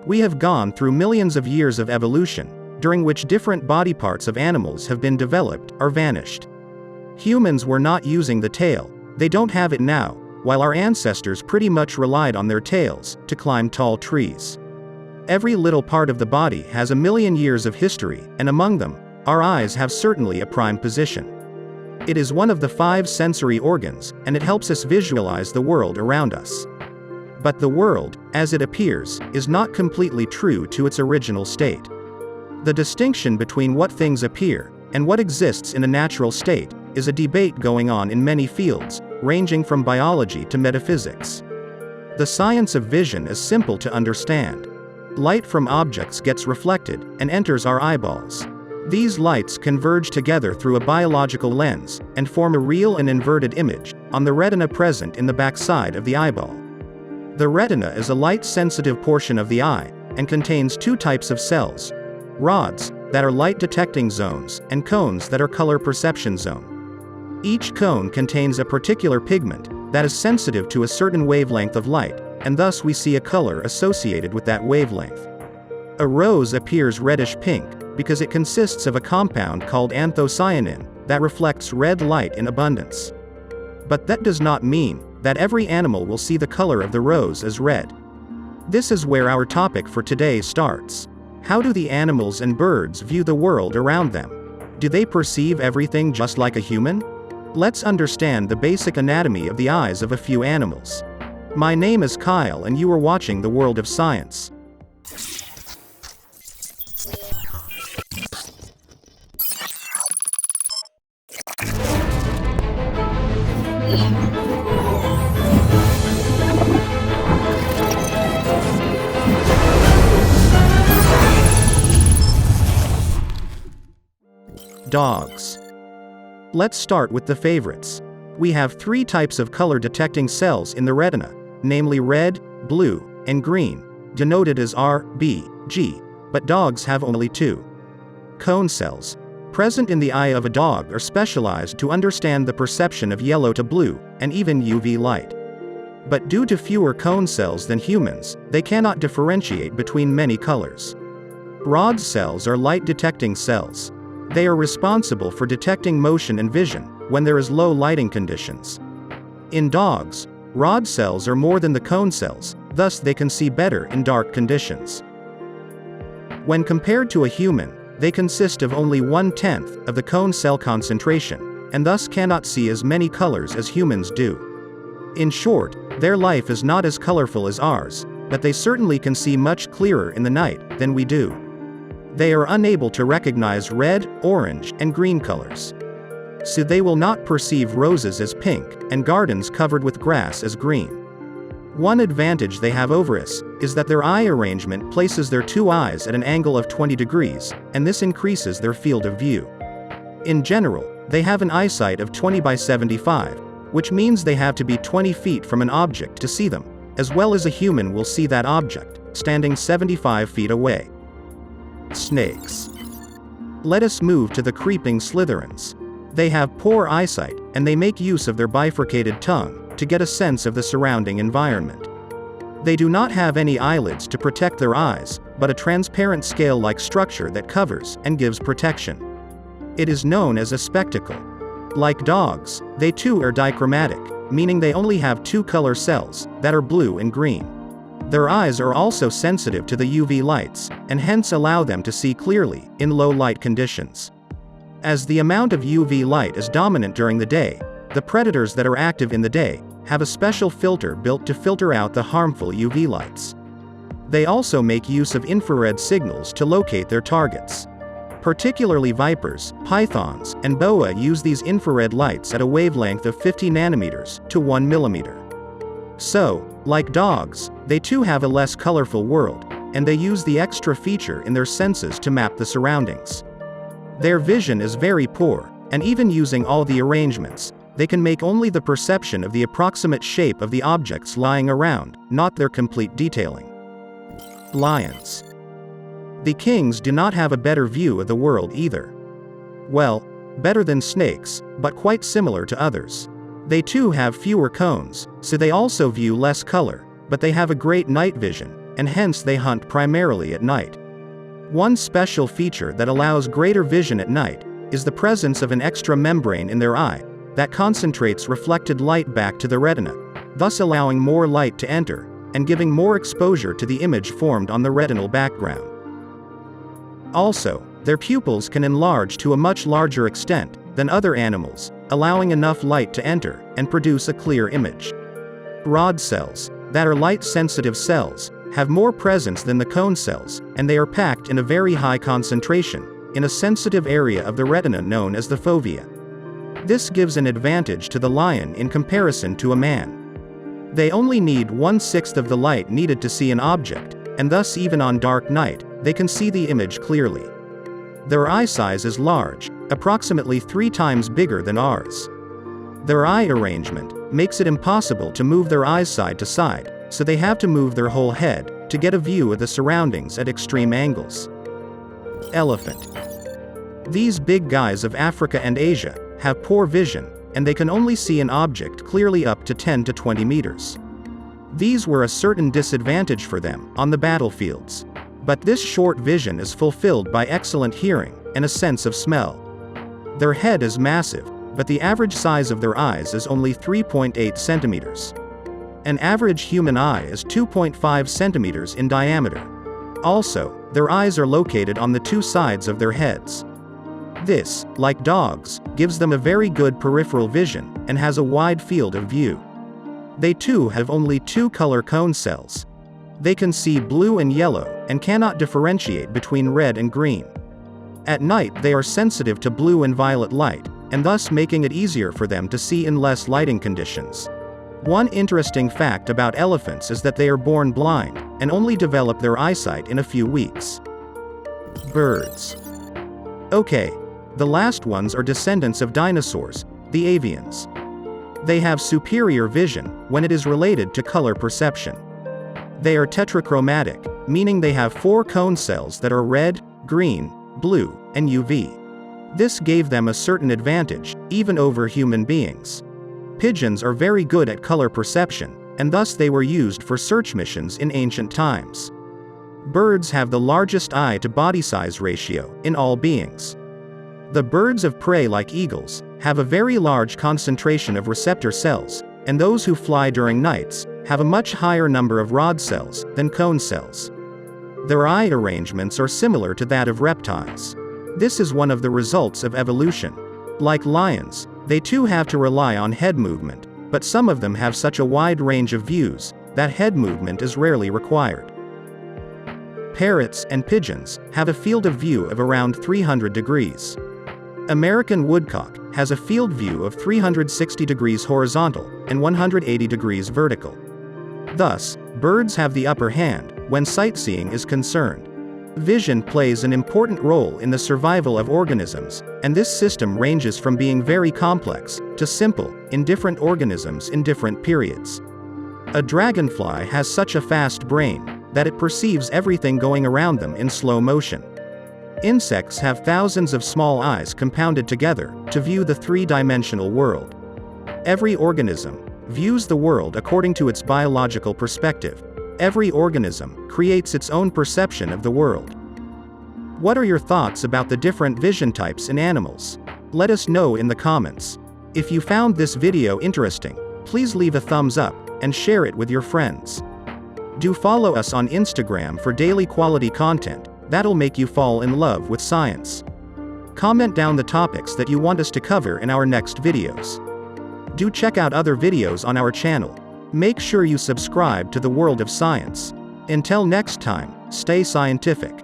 We have gone through millions of years of evolution, during which different body parts of animals have been developed or vanished. Humans were not using the tail, they don't have it now, while our ancestors pretty much relied on their tails to climb tall trees. Every little part of the body has a million years of history, and among them, our eyes have certainly a prime position. It is one of the 5 sensory organs, and it helps us visualize the world around us. But the world, as it appears, is not completely true to its original state. The distinction between what things appear and what exists in a natural state is a debate going on in many fields, ranging from biology to metaphysics. The science of vision is simple to understand. Light from objects gets reflected and enters our eyeballs. These lights converge together through a biological lens and form a real and inverted image on the retina present in the backside of the eyeball. The retina is a light-sensitive portion of the eye and contains 2 types of cells: rods, that are light-detecting zones, and cones that are color perception zone. Each cone contains a particular pigment that is sensitive to a certain wavelength of light, and thus we see a color associated with that wavelength. A rose appears reddish pink because it consists of a compound called anthocyanin that reflects red light in abundance. But that does not mean that every animal will see the color of the rose as red. This is where our topic for today starts. How do the animals and birds view the world around them? Do they perceive everything just like a human? Let's understand the basic anatomy of the eyes of a few animals. My name is Kyle and you are watching The World of Science. Dogs. Let's start with the favorites. We have 3 types of color-detecting cells in the retina, namely red, blue, and green, denoted as R, B, G, but dogs have only 2. Cone cells, present in the eye of a dog, are specialized to understand the perception of yellow to blue, and even UV light. But due to fewer cone cells than humans, they cannot differentiate between many colors. Rod cells are light-detecting cells. They are responsible for detecting motion and vision when there is low lighting conditions. In dogs, rod cells are more than the cone cells, thus they can see better in dark conditions. When compared to a human, they consist of only 1/10 of the cone cell concentration, and thus cannot see as many colors as humans do. In short, their life is not as colorful as ours, but they certainly can see much clearer in the night than we do. They are unable to recognize red, orange, and green colors. So they will not perceive roses as pink, and gardens covered with grass as green. One advantage they have over us is that their eye arrangement places their 2 eyes at an angle of 20 degrees, and this increases their field of view. In general, they have an eyesight of 20 by 75, which means they have to be 20 feet from an object to see them, as well as a human will see that object, standing 75 feet away. Snakes. Let us move to the creeping Slytherins. They have poor eyesight, and they make use of their bifurcated tongue to get a sense of the surrounding environment. They do not have any eyelids to protect their eyes, but a transparent scale-like structure that covers and gives protection. It is known as a spectacle. Like dogs, they too are dichromatic, meaning they only have 2 color cells that are blue and green. Their eyes are also sensitive to the UV lights, and hence allow them to see clearly in low light conditions. As the amount of UV light is dominant during the day, the predators that are active in the day have a special filter built to filter out the harmful UV lights. They also make use of infrared signals to locate their targets. Particularly vipers, pythons, and boa use these infrared lights at a wavelength of 50 nanometers to 1 millimeter. So, like dogs, they too have a less colorful world, and they use the extra feature in their senses to map the surroundings. Their vision is very poor, and even using all the arrangements, they can make only the perception of the approximate shape of the objects lying around, not their complete detailing. Lions. The kings do not have a better view of the world either. Well, better than snakes, but quite similar to others. They too have fewer cones, so they also view less color, but they have a great night vision, and hence they hunt primarily at night. One special feature that allows greater vision at night is the presence of an extra membrane in their eye that concentrates reflected light back to the retina, thus allowing more light to enter and giving more exposure to the image formed on the retinal background. Also, their pupils can enlarge to a much larger extent than other animals, allowing enough light to enter and produce a clear image. Rod cells, that are light-sensitive cells, have more presence than the cone cells, and they are packed in a very high concentration, in a sensitive area of the retina known as the fovea. This gives an advantage to the lion in comparison to a man. They only need 1/6 of the light needed to see an object, and thus even on dark night, they can see the image clearly. Their eye size is large, approximately 3 times bigger than ours. Their eye arrangement makes it impossible to move their eyes side to side, so they have to move their whole head to get a view of the surroundings at extreme angles. Elephant. These big guys of Africa and Asia have poor vision, and they can only see an object clearly up to 10 to 20 meters. These were a certain disadvantage for them on the battlefields. But this short vision is fulfilled by excellent hearing and a sense of smell. Their head is massive, but the average size of their eyes is only 3.8 centimeters. An average human eye is 2.5 centimeters in diameter. Also, their eyes are located on the 2 sides of their heads. This, like dogs, gives them a very good peripheral vision and has a wide field of view. They too have only 2 color cone cells. They can see blue and yellow and cannot differentiate between red and green. At night they are sensitive to blue and violet light, and thus making it easier for them to see in less lighting conditions. One interesting fact about elephants is that they are born blind and only develop their eyesight in a few weeks. Birds. Okay, the last ones are descendants of dinosaurs, the avians. They have superior vision when it is related to color perception. They are tetrachromatic, meaning they have 4 cone cells that are red, green, blue, and UV. This gave them a certain advantage, even over human beings. Pigeons are very good at color perception, and thus they were used for search missions in ancient times. Birds have the largest eye-to-body size ratio in all beings. The birds of prey like eagles have a very large concentration of receptor cells, and those who fly during nights have a much higher number of rod cells than cone cells. Their eye arrangements are similar to that of reptiles. This is one of the results of evolution. Like lions, they too have to rely on head movement, but some of them have such a wide range of views that head movement is rarely required. Parrots and pigeons have a field of view of around 300 degrees. American woodcock has a field view of 360 degrees horizontal and 180 degrees vertical. Thus, birds have the upper hand when sightseeing is concerned. Vision plays an important role in the survival of organisms, and this system ranges from being very complex to simple in different organisms in different periods. A dragonfly has such a fast brain that it perceives everything going around them in slow motion. Insects have thousands of small eyes compounded together to view the 3-dimensional world. Every organism views the world according to its biological perspective. Every organism creates its own perception of the world. What are your thoughts about the different vision types in animals? Let us know in the comments. If you found this video interesting, please leave a thumbs up and share it with your friends. Do follow us on Instagram for daily quality content that'll make you fall in love with science. Comment down the topics that you want us to cover in our next videos. Do check out other videos on our channel. Make sure you subscribe to the World of Science. Until next time, stay scientific.